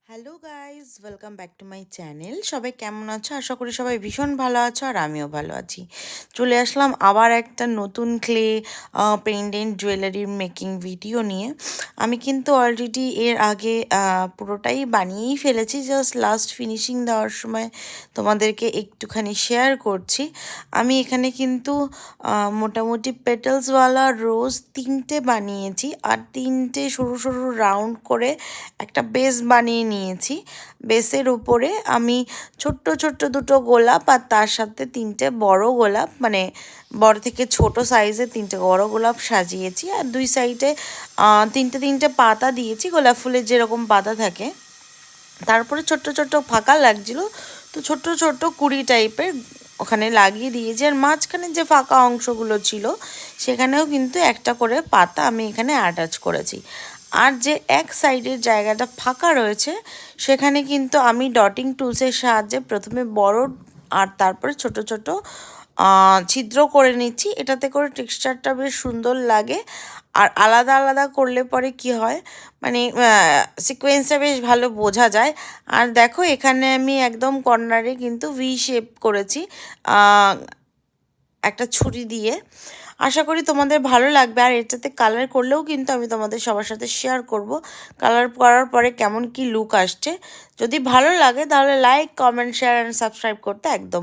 Hello guys, welcome back to my channel. সবাই কেমন আছো? আশা করি সবাই ভীষণ ভালো আছো আর আমিও ভালো আছি। চলে আসলাম আবার একটা নতুন clay pendant jewellery making video নিয়ে। আমি কিন্তু অলরেডি এর আগে পুরোটাই বানিয়েই ফেলেছি, জাস্ট লাস্ট ফিনিশিং দেওয়ার সময় তোমাদেরকে একটুখানি শেয়ার করছি। আমি এখানে কিন্তু মোটামুটি পেটালসওয়ালা রোজ 3টে বানিয়েছি আর 3টে সরু সরু রাউন্ড করে একটা বেস বানিয়ে নিয়েছি। বেসের উপরে আমি ছোট্ট ছোট্ট দুটো গোলাপ আর তার সাথে 3টে বড় গোলাপ, মানে বড় থেকে ছোট সাইজের 3টে বড় গোলাপ সাজিয়েছি। আর দুই সাইডে 3টে পাতা দিয়েছি, গোলাপ ফুলের যেরকম পাতা থাকে। তারপরে ছোট্ট ছোট্ট ফাঁকা লাগছিল, তো ছোট্ট ছোট্ট কুড়ি টাইপের ওখানে লাগিয়ে দিয়েছি। আর মাঝখানে যে ফাঁকা অংশগুলো ছিল সেখানেও কিন্তু একটা করে পাতা আমি এখানে অ্যাটাচ করেছি। আর যে এক সাইডের জায়গাটা ফাঁকা রয়েছে সেখানে কিন্তু আমি ডটিং টুলসের সাহায্যে প্রথমে বড় আর তারপরে ছোট ছোট ছিদ্র করে নিচ্ছি। এটাতে করে টেক্সচারটা বেশ সুন্দর লাগে। আর আলাদা আলাদা করলে পরে কি হয়, মানে সিকোয়েন্সটা বেশ ভালো বোঝা যায়। আর দেখো এখানে আমি একদম কর্নারে কিন্তু ভি শেপ করেছি একটা ছুরি দিয়ে। আশা করি তোমাদের ভালো লাগবে। আর এটাতে কালার করলেও কিন্তু আমি তোমাদের সবার সাথে শেয়ার করব কালার করার পরে কেমন কি লুক আসছে। যদি ভালো লাগে তাহলে like, comment, share and subscribe করতে একদম